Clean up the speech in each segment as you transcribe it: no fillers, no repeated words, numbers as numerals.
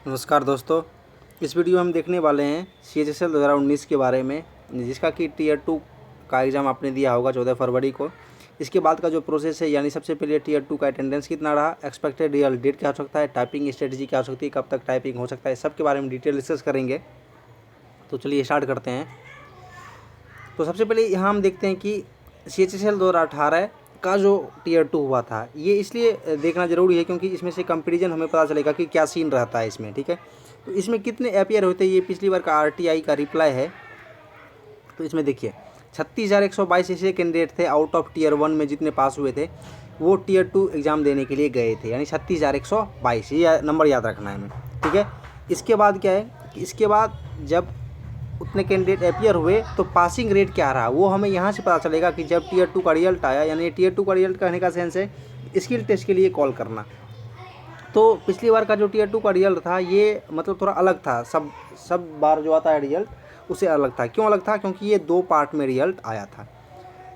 नमस्कार दोस्तों, इस वीडियो में हम देखने वाले हैं CHSL 2019 के बारे में, जिसका कि टीयर 2 का एग्ज़ाम आपने दिया होगा 14 फरवरी को। इसके बाद का जो प्रोसेस है, यानी सबसे पहले टीयर 2 का अटेंडेंस कितना रहा, एक्सपेक्टेड रिजल्ट डेट क्या हो सकता है, टाइपिंग स्ट्रेटजी क्या हो सकती है, कब तक टाइपिंग हो सकता है, सब के बारे में डिटेल डिस्कस करेंगे। तो चलिए स्टार्ट करते हैं। तो सबसे पहले यहाँ हम देखते हैं कि CHSL 2018 का जो टीयर 2 हुआ था, ये इसलिए देखना ज़रूरी है क्योंकि इसमें से कंपैरिजन हमें पता चलेगा कि क्या सीन रहता है इसमें। ठीक है, तो इसमें कितने अपीयर होते हैं, ये पिछली बार का RTI का रिप्लाई है। तो इसमें देखिए 36,122 ऐसे कैंडिडेट थे आउट ऑफ टीयर 1 में जितने पास हुए थे, वो टीयर 2 एग्ज़ाम देने के लिए गए थे, यानी 36,122, ये नंबर याद रखना है हमें। ठीक है, इसके बाद क्या है कि इसके बाद जब उतने कैंडिडेट अपीयर हुए तो पासिंग रेट क्या रहा, वो हमें यहाँ से पता चलेगा कि जब टीयर 2 का रिजल्ट आया, यानी टीयर 2 का रिजल्ट कहने का सेंस है स्किल टेस्ट के लिए कॉल करना। तो पिछली बार का जो टीयर 2 का रिजल्ट था, ये मतलब थोड़ा अलग था, सब बार जो आता है रिजल्ट उससे अलग था। क्यों अलग था? क्योंकि ये 2 पार्ट में रिजल्ट आया था।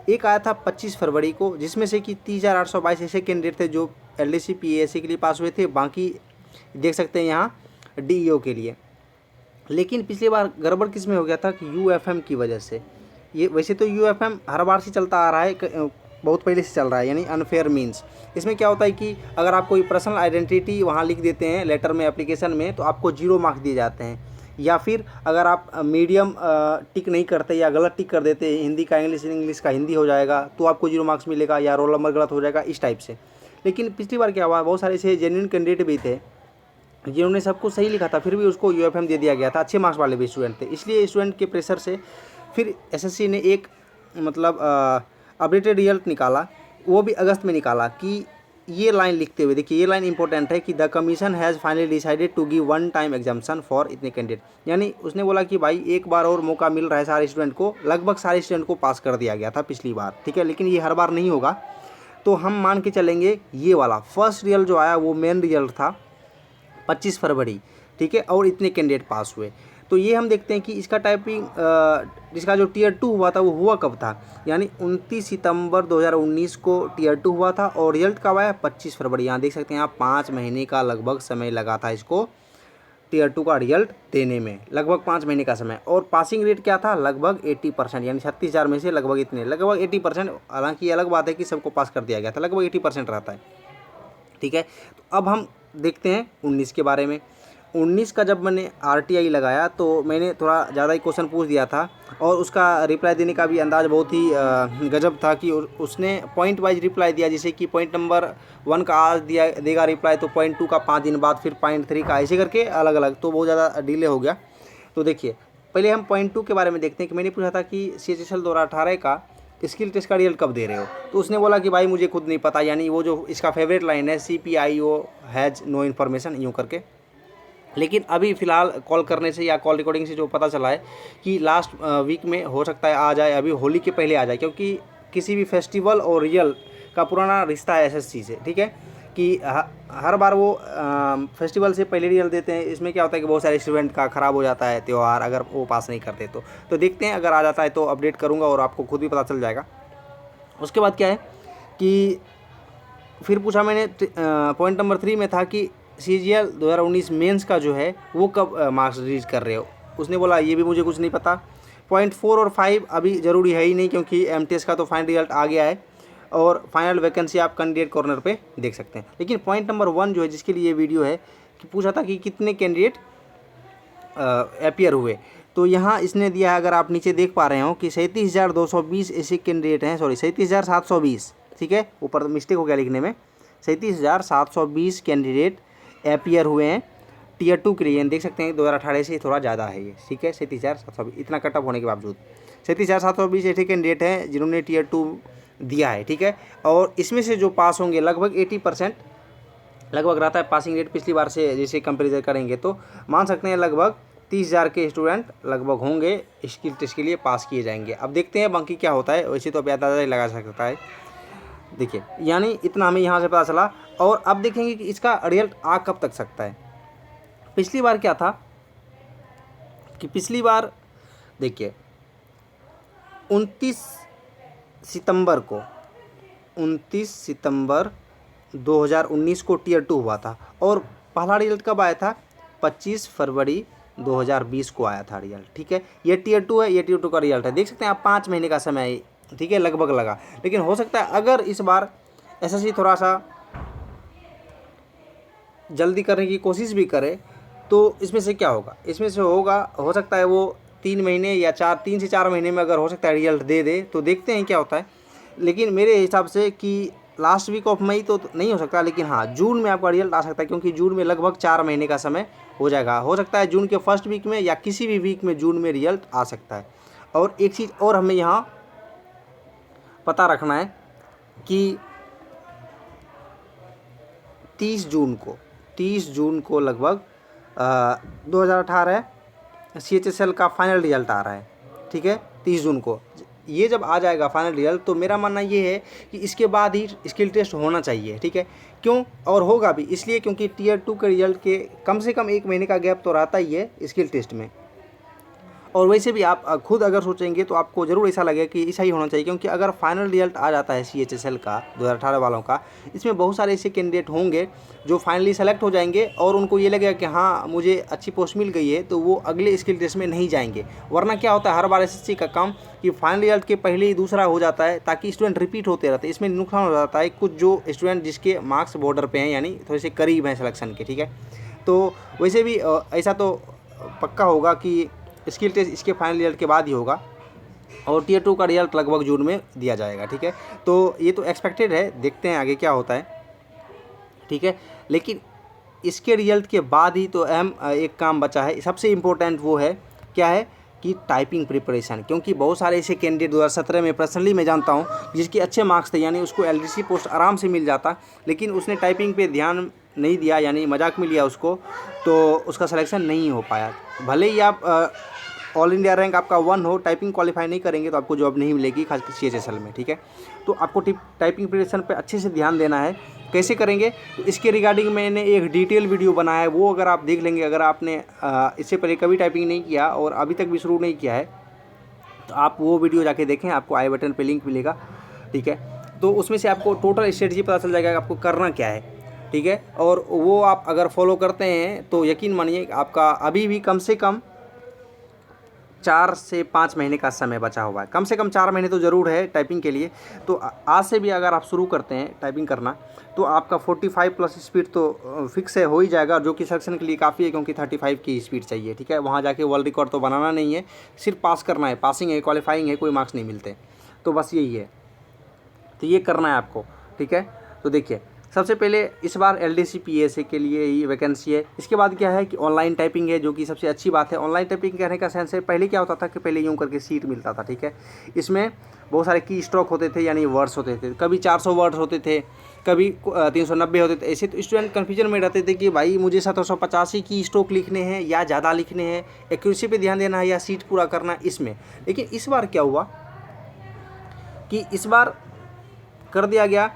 एक आया था 25 फरवरी को, जिसमें से कि 30,822 ऐसे कैंडिडेट थे जो LDC PASC के लिए पास हुए थे, बाकी देख सकते हैं यहाँ DEO के लिए। लेकिन पिछली बार गड़बड़ किस में हो गया था कि UFM की वजह से। ये वैसे तो UFM हर बार से चलता आ रहा है, बहुत पहले से चल रहा है, यानी अनफेयर मीन्स। इसमें क्या होता है कि अगर आप कोई पर्सनल आइडेंटिटी वहाँ लिख देते हैं लेटर में, एप्लीकेशन में, तो आपको 0 मार्क्स दिए जाते हैं। या फिर अगर आप मीडियम टिक नहीं करते या गलत टिक कर देते, हिंदी का इंग्लिश का हिंदी हो जाएगा, तो आपको 0 मार्क्स मिलेगा, या रोल नंबर गलत हो जाएगा, इस टाइप से। लेकिन पिछली बार क्या हुआ, बहुत सारे ऐसे जेन्युइन कैंडिडेट भी थे जिन्होंने सब कुछ सही लिखा था, फिर भी उसको UFM दे दिया गया था। अच्छे मार्क्स वाले भी स्टूडेंट थे, इसलिए स्टूडेंट के प्रेशर से फिर SSC ने एक मतलब अपडेटेड रिजल्ट निकाला, वो भी अगस्त में निकाला, कि ये लाइन लिखते हुए देखिए, ये लाइन इंपॉर्टेंट है कि the commission has finally decided to give 1 time exemption for इतने कैंडिडेट। यानी उसने बोला कि भाई एक बार और मौका मिल रहा है सारे स्टूडेंट को, लगभग सारे स्टूडेंट को पास कर दिया गया था पिछली बार। ठीक है, लेकिन ये हर बार नहीं होगा, तो हम मान के चलेंगे ये वाला फर्स्ट रिजल्ट जो आया वो मेन रिजल्ट था 25 फरवरी। ठीक है, और इतने कैंडिडेट पास हुए। तो ये हम देखते हैं कि इसका टाइपिंग, इसका जो टीयर 2 हुआ था वो हुआ कब था, यानी 29 सितंबर 2019 को टीयर 2 हुआ था, और रिजल्ट कब आया 25 फरवरी। यहाँ देख सकते हैं आप 5 महीने का लगभग समय लगा था इसको टीयर 2 का रिजल्ट देने में, लगभग 5 महीने का समय। और पासिंग रेट क्या था, लगभग 80%, यानी 36,000 में से लगभग इतने, लगभग 80%। हालांकि ये अलग बात है कि सबको पास कर दिया गया था, लगभग 80% रहता है। ठीक है, तो अब हम देखते हैं 19 के बारे में। 19 का जब मैंने RTI लगाया तो मैंने थोड़ा ज़्यादा ही क्वेश्चन पूछ दिया था, और उसका रिप्लाई देने का भी अंदाज़ बहुत ही गजब था कि उसने पॉइंट वाइज रिप्लाई दिया। जैसे कि पॉइंट नंबर 1 का आज देगा रिप्लाई, तो पॉइंट 2 का 5 दिन बाद, फिर पॉइंट 3 का, ऐसे करके अलग अलग, तो बहुत ज़्यादा डिले हो गया। तो देखिए पहले हम पॉइंट 2 के बारे में देखते हैं कि मैंने पूछा था कि CHSL 2018 का स्किल टेस्ट का रिजल्ट कब दे रहे हो, तो उसने बोला कि भाई मुझे खुद नहीं पता, यानी वो जो इसका फेवरेट लाइन है CPIO हैज़ नो इन्फॉर्मेशन, यूँ करके। लेकिन अभी फ़िलहाल कॉल करने से या कॉल रिकॉर्डिंग से जो पता चला है कि लास्ट वीक में हो सकता है आ जाए, अभी होली के पहले आ जाए, क्योंकि किसी भी फेस्टिवल और रिजल्ट का पुराना रिश्ता है SSC से। ठीक है, कि हर बार वो फेस्टिवल से पहले रिजल्ट देते हैं। इसमें क्या होता है कि बहुत सारे स्टूडेंट का ख़राब हो जाता है त्यौहार, अगर वो पास नहीं करते तो देखते हैं, अगर आ जाता है तो अपडेट करूँगा और आपको खुद भी पता चल जाएगा। उसके बाद क्या है कि फिर पूछा मैंने, पॉइंट नंबर 3 में था कि CGL 2019 मेंस का जो है वो कब मार्क्स रिलीज कर रहे हो, उसने बोला ये भी मुझे कुछ नहीं पता। पॉइंट 4 और 5 अभी ज़रूरी है ही नहीं, क्योंकि MTS का तो फाइनल रिजल्ट आ गया है, और फाइनल वैकेंसी आप कैंडिडेट कॉर्नर पे देख सकते हैं। लेकिन पॉइंट नंबर 1 जो है, जिसके लिए ये वीडियो है, कि पूछा था कि कितने कैंडिडेट अपीयर हुए, तो यहाँ इसने दिया है, अगर आप नीचे देख पा रहे हो, कि 37,220 ऐसे कैंडिडेट हैं, सॉरी 37,720। ठीक है, ऊपर तो मिस्टेक हो गया लिखने में, 37,720 कैंडिडेट अपीयर हुए हैं टीयर 2 के लिए। देख सकते हैं 2018 से थोड़ा ज़्यादा है ये। ठीक है, 37,720, इतना कटअप होने के बावजूद 37,720 ऐसे कैंडिडेट हैं जिन्होंने टीयर 2 दिया है। ठीक है, और इसमें से जो पास होंगे लगभग 80% लगभग रहता है पासिंग रेट। पिछली बार से जैसे कंपेरिजन करेंगे तो मान सकते हैं लगभग 30,000 के स्टूडेंट लगभग होंगे स्किल टेस्ट के लिए पास किए जाएंगे। अब देखते हैं बाकी क्या होता है, वैसे तो अब अंदाजा ही लगा सकता है। देखिए, यानी इतना हमें यहाँ से पता चला, और अब देखेंगे कि इसका रिजल्ट आ कब तक सकता है। पिछली बार क्या था कि पिछली बार देखिए 29 सितंबर को, 29 सितंबर 2019 को टीयर 2 हुआ था, और पहला रिजल्ट कब आया था 25 फरवरी 2020 को आया था रिजल्ट, ठीक है। ये टीयर 2 है, ये टीयर 2 का रिजल्ट है। देख सकते हैं आप 5 महीने का समय है, ठीक है, लगभग लगा। लेकिन हो सकता है अगर इस बार एसएससी थोड़ा सा जल्दी करने की कोशिश भी करे तो इसमें से क्या होगा, इसमें से होगा, हो सकता है वो 3 महीने या 3 से 4 महीने में अगर हो सकता है रिजल्ट दे दे, तो देखते हैं क्या होता है। लेकिन मेरे हिसाब से कि लास्ट वीक ऑफ मई तो नहीं हो सकता, लेकिन हाँ जून में आपका रिजल्ट आ सकता है, क्योंकि जून में लगभग 4 महीने का समय हो जाएगा। हो सकता है जून के फर्स्ट वीक में या किसी भी वीक में जून में रिजल्ट आ सकता है। और एक चीज़ और हमें यहाँ पता रखना है कि 30 जून को लगभग 2018 CHSL का फाइनल रिजल्ट आ रहा है, ठीक है। 30 जून को ये जब आ जाएगा फाइनल रिजल्ट, तो मेरा मानना ये है कि इसके बाद ही स्किल टेस्ट होना चाहिए, ठीक है। क्यों, और होगा भी इसलिए क्योंकि टीयर 2 के रिजल्ट के कम से कम 1 महीने का गैप तो रहता ही है स्किल टेस्ट में। और वैसे भी आप खुद अगर सोचेंगे तो आपको ज़रूर ऐसा लगेगा कि ऐसा ही होना चाहिए, क्योंकि अगर फाइनल रिजल्ट आ जाता है CHSL का 2018 वालों का, इसमें बहुत सारे ऐसे कैंडिडेट होंगे जो फाइनली सेलेक्ट हो जाएंगे और उनको ये लगेगा कि हाँ मुझे अच्छी पोस्ट मिल गई है, तो वो अगले स्किल टेस्ट में नहीं जाएंगे। वरना क्या होता है हर बार SSC का काम कि फाइनल रिजल्ट के पहले ही दूसरा हो जाता है, ताकि स्टूडेंट रिपीट होते रहते हैं। इसमें नुकसान हो जाता है कुछ जो स्टूडेंट जिसके मार्क्स बॉर्डर पे हैं, यानी थोड़े से करीब हैं सिलेक्शन के, ठीक है। तो वैसे भी ऐसा तो पक्का होगा कि स्किल टेस्ट इसके फाइनल रिजल्ट के बाद ही होगा, और टीयर 2 का रिजल्ट लगभग जून में दिया जाएगा, ठीक है। तो ये तो एक्सपेक्टेड है, देखते हैं आगे क्या होता है, ठीक है। लेकिन इसके रिजल्ट के बाद ही तो अहम एक काम बचा है, सबसे इम्पोर्टेंट वो है, क्या है कि टाइपिंग प्रिपरेशन। क्योंकि बहुत सारे ऐसे कैंडिडेट 2017 में पर्सनली मैं जानता हूँ जिसके अच्छे मार्क्स थे, यानी उसको LDC पोस्ट आराम से मिल जाता, लेकिन उसने टाइपिंग पे ध्यान नहीं दिया, यानी मजाक में लिया उसको, तो उसका सिलेक्शन नहीं हो पाया। भले ही आप ऑल इंडिया रैंक आपका 1 हो, टाइपिंग क्वालिफाई नहीं करेंगे तो आपको जॉब नहीं मिलेगी, खासकर CHSL में, ठीक है। तो आपको टाइपिंग प्रिपरेशन पे अच्छे से ध्यान देना है। कैसे करेंगे, तो इसके रिगार्डिंग मैंने एक डिटेल वीडियो बनाया है, वो अगर आप देख लेंगे, अगर आपने इससे पहले कभी टाइपिंग नहीं किया और अभी तक भी शुरू नहीं किया है, तो आप वो वीडियो जाके देखें, आपको आई बटन पे लिंक मिलेगा, ठीक है। तो उसमें से आपको टोटल स्ट्रेटजी पता चल जाएगा आपको करना क्या है, ठीक है। और वो आप अगर फॉलो करते हैं तो यकीन मानिए आपका अभी भी कम से कम 4 से 5 महीने का समय बचा हुआ है। कम से कम 4 महीने तो ज़रूर है टाइपिंग के लिए। तो आज से भी अगर आप शुरू करते हैं टाइपिंग करना, तो आपका 45 प्लस स्पीड तो फिक्स है, हो ही जाएगा, जो कि सिलेक्शन के लिए काफ़ी है, क्योंकि 35 की स्पीड चाहिए, ठीक है। वहाँ जाके वर्ल्ड रिकॉर्ड तो बनाना नहीं है, सिर्फ पास करना है, पासिंग है, क्वालिफाइंग है, कोई मार्क्स नहीं मिलते। तो बस यही है, तो ये करना है आपको, ठीक है। तो देखिए, सबसे पहले इस बार LDC PSA के लिए ही वैकेंसी है। इसके बाद क्या है कि ऑनलाइन टाइपिंग है, जो कि सबसे अच्छी बात है। ऑनलाइन टाइपिंग कहने का सेंस है, पहले क्या होता था कि पहले यूँ करके सीट मिलता था, ठीक है। इसमें बहुत सारे की स्ट्रोक होते थे, यानी वर्ड्स होते थे, कभी 400 वर्ड्स होते थे, कभी 390 होते थे। ऐसे तो स्टूडेंट कन्फ्यूजन में रहते थे कि भाई मुझे 785 की स्ट्रोक लिखने हैं या ज़्यादा लिखने हैं, एक्यूरेसी पे ध्यान देना है या सीट पूरा करना है इसमें। लेकिन इस बार क्या हुआ कि इस बार कर दिया गया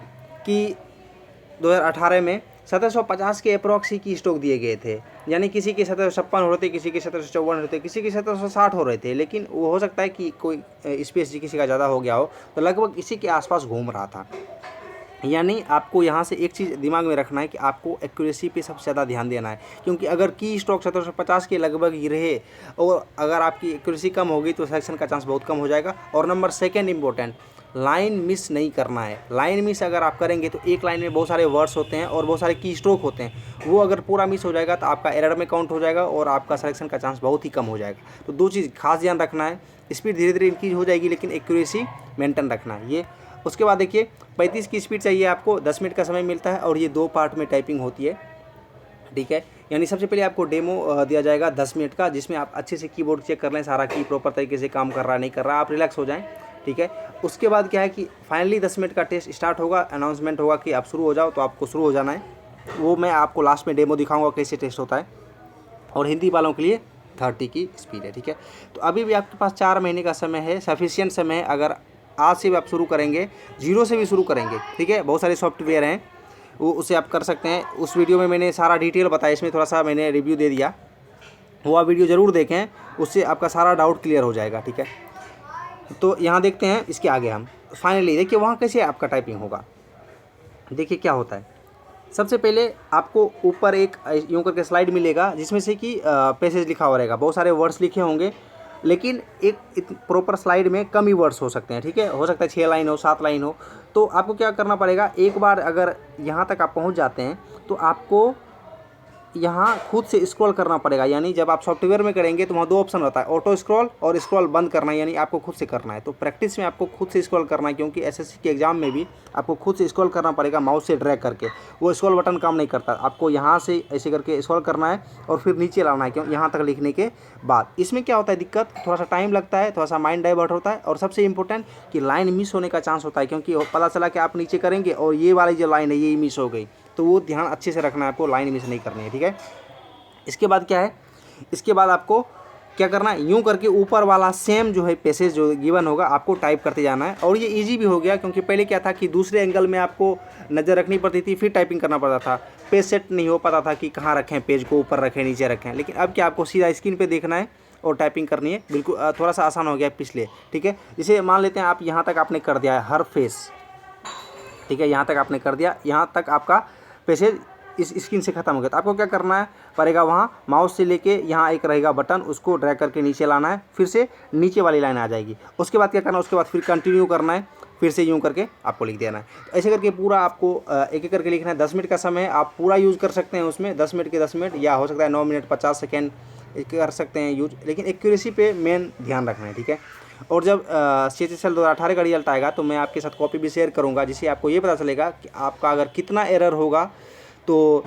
कि 2018 में 1750 के अप्रॉक्स ही की स्ट्रोक दिए गए थे, यानी किसी के 1756 हो रहे थे, किसी के 1754 हो रहे थे, किसी के 1760 हो रहे थे। लेकिन वो हो सकता है कि कोई स्पेस किसी का ज़्यादा हो गया हो, तो लगभग इसी के आसपास घूम रहा था। यानी आपको यहाँ से एक चीज़ दिमाग में रखना है कि आपको एक्यूरेसी पे सबसे ज़्यादा ध्यान देना है, क्योंकि अगर की स्ट्रोक 1750 के लगभग ही रहे और अगर आपकी एक्यूरेसी कम होगी तो सिलेक्शन का चांस बहुत कम हो जाएगा। और नंबर 2 इम्पोर्टेंट, लाइन मिस नहीं करना है। लाइन मिस अगर आप करेंगे तो एक लाइन में बहुत सारे वर्ड्स होते हैं और बहुत सारे की स्ट्रोक होते हैं, वो अगर पूरा मिस हो जाएगा तो आपका एरर में काउंट हो जाएगा और आपका सिलेक्शन का चांस बहुत ही कम हो जाएगा। तो 2 चीज़ खास ध्यान रखना है, स्पीड धीरे धीरे इंक्रीज हो जाएगी, लेकिन एक्यूरेसी मेंटेन रखना है ये। उसके बाद देखिए 35 की स्पीड चाहिए आपको, 10 मिनट का समय मिलता है और ये 2 पार्ट में टाइपिंग होती है, ठीक है। यानी सबसे पहले आपको डेमो दिया जाएगा 10 मिनट का, जिसमें आप अच्छे से कीबोर्ड चेक कर लें, सारा की प्रॉपर तरीके से काम कर रहा है नहीं कर रहा, आप रिलैक्स हो जाएं, ठीक है। उसके बाद क्या है कि फाइनली 10 मिनट का टेस्ट स्टार्ट होगा, अनाउंसमेंट होगा कि आप शुरू हो जाओ, तो आपको शुरू हो जाना है। वो मैं आपको लास्ट में डेमो दिखाऊंगा कैसे टेस्ट होता है। और हिंदी वालों के लिए 30 की स्पीड है, ठीक है। तो अभी भी आपके पास 4 महीने का समय है, सफिशिएंट समय है। अगर आज से भी आप शुरू करेंगे, 0 से भी शुरू करेंगे, ठीक है। बहुत सारे सॉफ्टवेयर हैं वो उसे आप कर सकते हैं। उस वीडियो में मैंने सारा डिटेल बताया, इसमें थोड़ा सा मैंने रिव्यू दे दिया, वो आप वीडियो ज़रूर देखें, उससे आपका सारा डाउट क्लियर हो जाएगा, ठीक है। तो यहाँ देखते हैं इसके आगे हम फाइनली देखिए वहाँ कैसे आपका टाइपिंग होगा। देखिए क्या होता है, सबसे पहले आपको ऊपर एक यूँ करके स्लाइड मिलेगा जिसमें से कि पैसेज लिखा हुआ रहेगा, बहुत सारे वर्ड्स लिखे होंगे, लेकिन एक प्रॉपर स्लाइड में कम ही वर्ड्स हो सकते हैं, ठीक है। हो सकता है 6 लाइन हो, 7 लाइन हो। तो आपको क्या करना पड़ेगा, एक बार अगर यहाँ तक आप पहुँच जाते हैं तो आपको यहाँ खुद से स्क्रॉल करना पड़ेगा। यानी जब आप सॉफ्टवेयर में करेंगे तो वहाँ 2 ऑप्शन होता है, ऑटो स्क्रॉल और स्क्रॉल बंद करना, यानी आपको खुद से करना है। तो प्रैक्टिस में आपको खुद से स्क्रॉल करना है, क्योंकि एसएससी के एग्जाम में भी आपको खुद से स्क्रॉल करना पड़ेगा माउस से ड्रैग करके। वो स्क्रॉल बटन काम नहीं करता, आपको यहाँ से ऐसे करके स्क्रॉल करना है और फिर नीचे लाना है, क्यों यहाँ तक लिखने के बाद। इसमें क्या होता है दिक्कत, थोड़ा सा टाइम लगता है, थोड़ा सा माइंड डाइवर्ट होता है, और सबसे इंपॉर्टेंट कि लाइन मिस होने का चांस होता है, क्योंकि पता चला कि आप नीचे करेंगे और ये वाली जो लाइन है ये मिस हो गई। तो वो ध्यान अच्छे से रखना है, आपको लाइन मिस नहीं करनी है, ठीक है। इसके बाद क्या है, इसके बाद आपको क्या करना है, यूं करके ऊपर वाला सेम जो है पैसेज जो गिवन होगा आपको टाइप करते जाना है। और ये इजी भी हो गया, क्योंकि पहले क्या था कि दूसरे एंगल में आपको नज़र रखनी पड़ती थी, फिर टाइपिंग करना पड़ता था, पेज सेट नहीं हो पाता था कि कहाँ रखें पेज को, ऊपर रखें नीचे रखें। लेकिन अब क्या, आपको सीधा स्क्रीन पर देखना है और टाइपिंग करनी है, बिल्कुल थोड़ा सा आसान हो गया पिछले, ठीक है। जैसे मान लेते हैं आप यहाँ तक आपने कर दिया है हर फेस, ठीक है, यहाँ तक आपने कर दिया, यहाँ तक आपका पैसेज इस स्क्रीन से ख़त्म हो गया। तो आपको क्या करना है पड़ेगा, वहाँ माउस से लेके यहाँ एक रहेगा बटन, उसको ड्रैग करके नीचे लाना है, फिर से नीचे वाली लाइन आ जाएगी। उसके बाद क्या करना है, उसके बाद फिर कंटिन्यू करना है, फिर से यूँ करके आपको लिख देना है। तो ऐसे करके पूरा आपको एक एक करके लिखना है। 10 मिनट का समय आप पूरा यूज़ कर सकते हैं उसमें, 10 मिनट के 10 मिनट, या हो सकता है 9 मिनट 50 सेकेंड कर सकते हैं यूज, लेकिन एक्यूरेसी पे मेन ध्यान रखना है, ठीक है। और जब CHSL 2018 का रिजल्ट आएगा तो मैं आपके साथ कॉपी भी शेयर करूँगा, जिससे आपको ये पता चलेगा कि आपका अगर कितना एरर होगा तो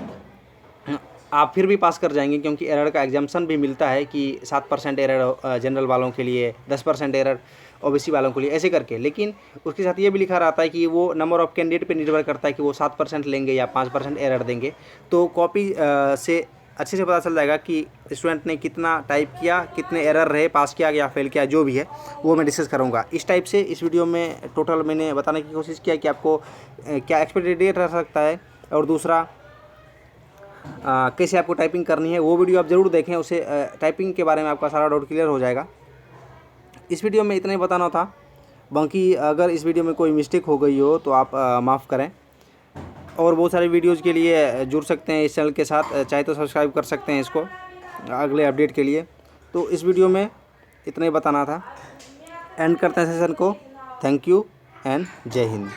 आप फिर भी पास कर जाएंगे, क्योंकि एरर का एग्जाम्पशन भी मिलता है कि 7% एरर जनरल वालों के लिए, 10% एरर ओबीसी वालों के लिए, ऐसे करके। लेकिन उसके साथ ये भी लिखा रहता है कि वो नंबर ऑफ़ कैंडिडेट पे निर्भर करता है कि वो 7% लेंगे या 5% एरर देंगे। तो कॉपी से अच्छे से पता चल जाएगा कि स्टूडेंट ने कितना टाइप किया, कितने एरर रहे, पास किया या फेल किया, जो भी है वो मैं डिस्कस करूँगा। इस टाइप से इस वीडियो में टोटल मैंने बताने की कोशिश किया कि आपको क्या एक्सपेक्टेड डेट रह सकता है, और दूसरा कैसे आपको टाइपिंग करनी है। वो वीडियो आप ज़रूर देखें, उससे टाइपिंग के बारे में आपका सारा डाउट क्लियर हो जाएगा। इस वीडियो में इतना ही बताना था, बाकी अगर इस वीडियो में कोई मिस्टेक हो गई हो तो आप माफ़ करें। और बहुत सारे वीडियोज़ के लिए जुड़ सकते हैं इस चैनल के साथ, चाहे तो सब्सक्राइब कर सकते हैं इसको अगले अपडेट के लिए। तो इस वीडियो में इतना ही बताना था, एंड करते हैं सेशन को। थैंक यू एंड जय हिंद।